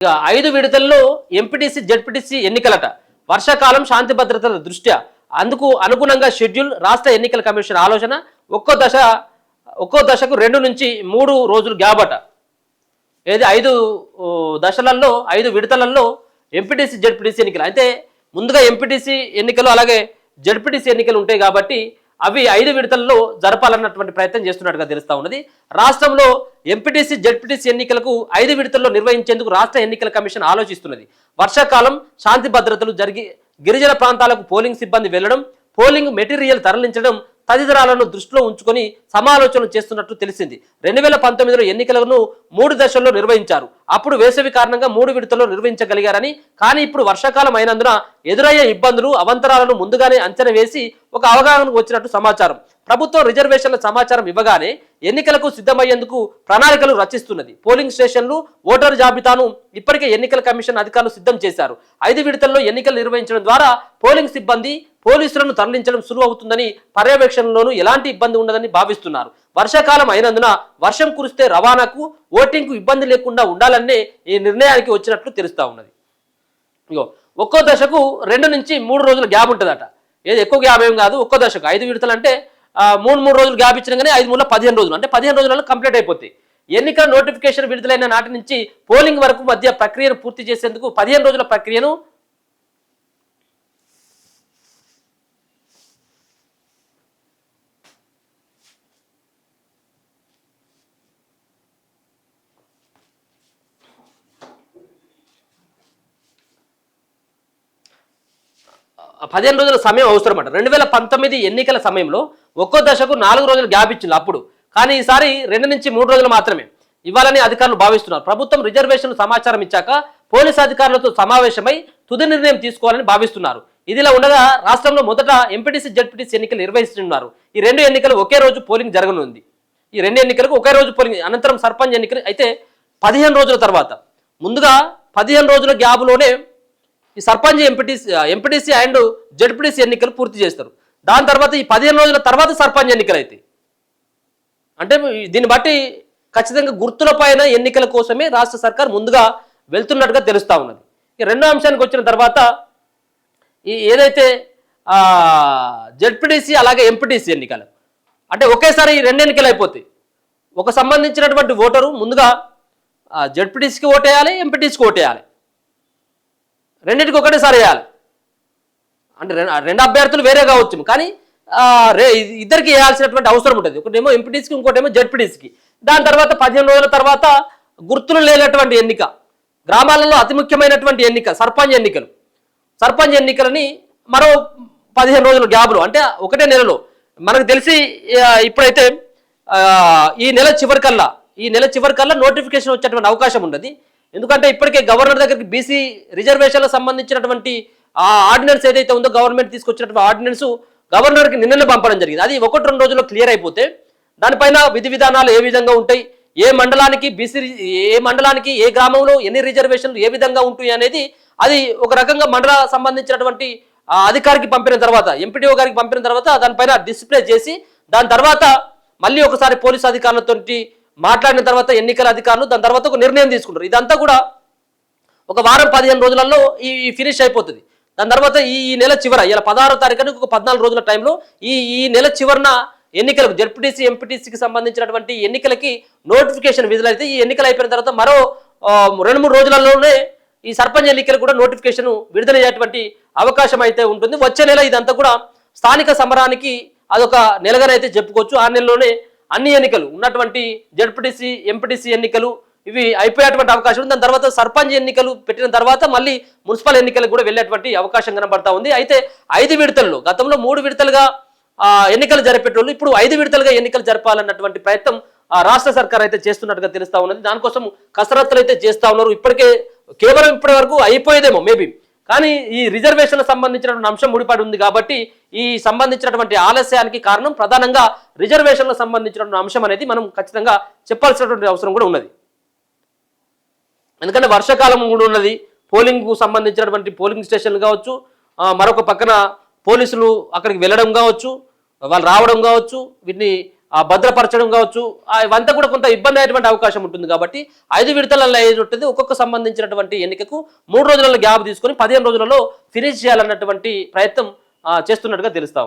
ఇక 5 విడతల్లో MPTC ZPTC ఎన్నికలట. వర్షాకాలం శాంతి భద్రతల దృష్ట్యా అందుకు అనుగుణంగా షెడ్యూల్ రాష్ట్ర ఎన్నికల కమిషన్ ఆలోచన. ఒక్కో దశకు 2 నుంచి 3 రోజులు గ్యాప్ అట. ఏది 5 దశలలో 5 విడతలలో ఎంపీటీసీ జెడ్పీటీసీ ఎన్నికలు అయితే ముందుగా ఎంపీటీసీ ఎన్నికలు అలాగే జెడ్పీటీసీ ఎన్నికలు ఉంటాయి కాబట్టి అవి 5 విడతల్లో జరపాలన్నటువంటి ప్రయత్నం చేస్తున్నట్టుగా తెలుస్తా ఉన్నది. రాష్ట్రంలో ఎంపీటీసీ జెడ్పీటీసీ ఎన్నికలకు 5 విడతల్లో నిర్వహించేందుకు రాష్ట్ర ఎన్నికల కమిషన్ ఆలోచిస్తున్నది. వర్షాకాలం శాంతి భద్రతలు జరిగి గిరిజన ప్రాంతాలకు పోలింగ్ సిబ్బంది వెళ్లడం, పోలింగ్ మెటీరియల్ తరలించడం తదితరాలను దృష్టిలో ఉంచుకొని సమాలోచనలు చేస్తున్నట్టు తెలిసింది. 2019లో ఎన్నికలను 3 దశల్లో నిర్వహించారు. అప్పుడు వేసవి కారణంగా 3 విడతల్లో నిర్వహించగలిగారని, కానీ ఇప్పుడు వర్షాకాలం అయినందున ఎదురయ్యే ఇబ్బందులు అవంతరాలను ముందుగానే అంచనా వేసి ఒక అవగాహనకు వచ్చినట్టు సమాచారం. ప్రభుత్వం రిజర్వేషన్ల సమాచారం ఇవ్వగానే ఎన్నికలకు సిద్ధమయ్యేందుకు ప్రణాళికలు రచిస్తున్నది. పోలింగ్ స్టేషన్లు, ఓటరు జాబితాను ఇప్పటికే ఎన్నికల కమిషన్ అధికారులు సిద్ధం చేశారు. 5 విడతల్లో ఎన్నికలు నిర్వహించడం ద్వారా పోలింగ్ సిబ్బంది, పోలీసులను తరలించడం సులువు అవుతుందని, పర్యవేక్షణలోనూ ఎలాంటి ఇబ్బంది ఉండదని భావిస్తున్నారు. వర్షాకాలం అయినందున వర్షం కురిస్తే రవాణాకు, ఓటింగ్కు ఇబ్బంది లేకుండా ఉండాలనే ఈ నిర్ణయానికి వచ్చినట్లు తెలుస్తా ఉన్నది. ఇగో ఒక్కో దశకు 2 నుంచి 3 రోజుల గ్యాప్ ఉంటుందట. ఏది ఎక్కువ గ్యాప్ ఏం కాదు. ఒక్కో దశకు 5 విడతలు అంటే 3 రోజులు గ్యాప్ ఇచ్చినా కానీ 5 మూల 15 రోజులు అంటే 15 రోజులలో కంప్లీట్ అయిపోతాయి. ఎన్నికల నోటిఫికేషన్ విడుదలైన నాటి నుంచి పోలింగ్ వరకు మధ్య ప్రక్రియను పూర్తి చేసేందుకు 15 రోజుల ప్రక్రియను సమయం అవసరం అంట. 2019 ఎన్నికల సమయంలో ఒక్కో దశకు 4 రోజులు గ్యాప్ ఇచ్చింది అప్పుడు, కానీ ఈసారి 2 నుంచి 3 రోజులు మాత్రమే ఇవ్వాలని అధికారులు భావిస్తున్నారు. ప్రభుత్వం రిజర్వేషన్ సమాచారం ఇచ్చాక పోలీసు అధికారులతో సమావేశమై తుది నిర్ణయం తీసుకోవాలని భావిస్తున్నారు. ఇదిలా ఉండగా రాష్ట్రంలో మొదట ఎంపీటీసీ జెడ్పీటీసీ ఎన్నికలు నిర్వహిస్తున్నారు. ఈ 2 ఎన్నికలు ఒకే రోజు పోలింగ్ జరగనుంది. ఈ 2 ఎన్నికలకు ఒకే రోజు పోలింగ్, అనంతరం సర్పంచ్ ఎన్నికలు అయితే 15 రోజుల తర్వాత, ముందుగా 15 రోజుల గ్యాప్లోనే ఈ సర్పంచ్ ఎంపీటీసీ అండ్ జెడ్పీటీసీ ఎన్నికలు పూర్తి చేస్తారు. దాని తర్వాత ఈ 15 రోజుల తర్వాత సర్పంచ్ ఎన్నికలు అవుతాయి. అంటే దీన్ని బట్టి ఖచ్చితంగా గుర్తుల పైన ఎన్నికల కోసమే రాష్ట్ర సర్కార్ ముందుగా వెళ్తున్నట్టుగా తెలుస్తూ ఉన్నది. ఈ రెండో అంశానికి వచ్చిన తర్వాత ఈ ఏదైతే జెడ్పీటీసీ అలాగే ఎంపీటీసీ ఎన్నికలు అంటే ఒకేసారి ఈ 2 ఎన్నికలు అయిపోతాయి. ఒక సంబంధించినటువంటి ఓటరు ముందుగా జెడ్పీటీసీకి ఓటేయాలి, ఎంపీటీసీకి ఓటేయాలి, రెండింటికి ఒకటేసారి వేయాలి. అంటే 2 అభ్యర్థులు వేరే కావచ్చు, కానీ ఇద్దరికి వేయాల్సినటువంటి అవసరం ఉంటుంది. ఒకటేమో ఎంపీటీసీకి, ఇంకోటేమో జెడ్పీటీసీకి. దాని తర్వాత 15 రోజుల తర్వాత గుర్తులు లేనటువంటి ఎన్నిక, గ్రామాలలో అతి ముఖ్యమైనటువంటి ఎన్నిక సర్పంచ్ ఎన్నికలు. సర్పంచ్ ఎన్నికలని మరో 15 రోజుల గ్యాప్లో, అంటే ఒకటే నెలలో మనకు తెలిసి ఇప్పుడైతే ఈ నెల చివరికల్లా నోటిఫికేషన్ వచ్చేటువంటి అవకాశం ఉన్నది. ఎందుకంటే ఇప్పటికే గవర్నర్ దగ్గరికి బీసీ రిజర్వేషన్లకు సంబంధించినటువంటి ఆర్డినెన్స్ ఏదైతే ఉందో, గవర్నమెంట్ తీసుకొచ్చినటువంటి ఆర్డినెన్స్ గవర్నర్కి నిన్ననే పంపడం జరిగింది. అది 1-2 రోజుల్లో క్లియర్ అయిపోతే దానిపైన విధి విధానాలు ఏ విధంగా ఉంటాయి, ఏ మండలానికి ఏ గ్రామంలో ఎన్ని రిజర్వేషన్లు ఏ విధంగా ఉంటాయి అనేది అది ఒక రకంగా మండల సంబంధించినటువంటి అధికారికి పంపిన తర్వాత, ఎంపీడీఓ గారికి పంపిన తర్వాత దానిపైన డిస్ప్లే చేసి దాని తర్వాత మళ్ళీ ఒకసారి పోలీసు అధికారులతో మాట్లాడిన తర్వాత ఎన్నికల అధికారులు దాని తర్వాత ఒక నిర్ణయం తీసుకుంటారు. ఇదంతా కూడా ఒక వారం 15 రోజులలో ఈ ఫినిష్ అయిపోతుంది. దాని తర్వాత ఈ నెల చివర, ఇలా 16వ తారీఖున ఒక 14 రోజుల టైంలో ఈ నెల చివరన ఎన్నికలకు జెడ్పీటీసీ ఎంపీటీసీకి సంబంధించినటువంటి ఎన్నికలకి నోటిఫికేషన్ విడుదలైతే ఈ ఎన్నికలు అయిపోయిన తర్వాత మరో 2-3 రోజులలోనే ఈ సర్పంచ్ ఎన్నికలు కూడా నోటిఫికేషన్ విడుదలయ్యేటువంటి అవకాశం అయితే ఉంటుంది. వచ్చే నెల ఇదంతా కూడా స్థానిక సమరానికి అదొక నెలగానైతే చెప్పుకోవచ్చు. ఆ నెలలోనే అన్ని ఎన్నికలు ఉన్నటువంటి జెడ్పీటీసీ ఎంపీటీసీ ఎన్నికలు ఇవి అయిపోయేటువంటి అవకాశం ఉంది. దాని తర్వాత సర్పంచ్ ఎన్నికలు పెట్టిన తర్వాత మళ్ళీ మున్సిపల్ ఎన్నికలకు కూడా వెళ్ళేటువంటి అవకాశం కనబడతా ఉంది. అయితే 5 విడతల్లో, గతంలో 3 విడతలుగా ఎన్నికలు జరిపేటోళ్ళు ఇప్పుడు 5 విడతలుగా ఎన్నికలు జరపాలన్నటువంటి ప్రయత్నం రాష్ట్ర సర్కార్ అయితే చేస్తున్నట్టుగా తెలుస్తా ఉన్నది. దానికోసం కసరత్తులు అయితే చేస్తా ఉన్నారు. కేవలం ఇప్పటి వరకు అయిపోయేదేమో మేబీ, కానీ ఈ రిజర్వేషన్లకు సంబంధించినటువంటి అంశం ముడిపడి ఉంది కాబట్టి ఈ సంబంధించినటువంటి ఆలస్యానికి కారణం ప్రధానంగా రిజర్వేషన్లకు సంబంధించినటువంటి అంశం అనేది మనం ఖచ్చితంగా చెప్పాల్సినటువంటి అవసరం కూడా ఉన్నది. ఎందుకంటే వర్షాకాలం కూడా ఉన్నది, పోలింగ్కు సంబంధించినటువంటి పోలింగ్ స్టేషన్లు కావచ్చు, మరొక పక్కన పోలీసులు అక్కడికి వెళ్ళడం కావచ్చు, వాళ్ళు రావడం కావచ్చు, వీటిని భద్రపరచడం కావచ్చు, ఇవంతా కూడా కొంత ఇబ్బంది అయ్యేటువంటి అవకాశం ఉంటుంది. కాబట్టి 5 విడతలలో అయ్యేటది ఒక్కొక్క సంబంధించినటువంటి ఎన్నికకు 3 రోజులలో గ్యాప్ తీసుకొని 15 రోజులలో ఫినిష్ చేయాలన్నటువంటి ప్రయత్నం చేస్తున్నట్టుగా తెలుస్తా ఉన్నది.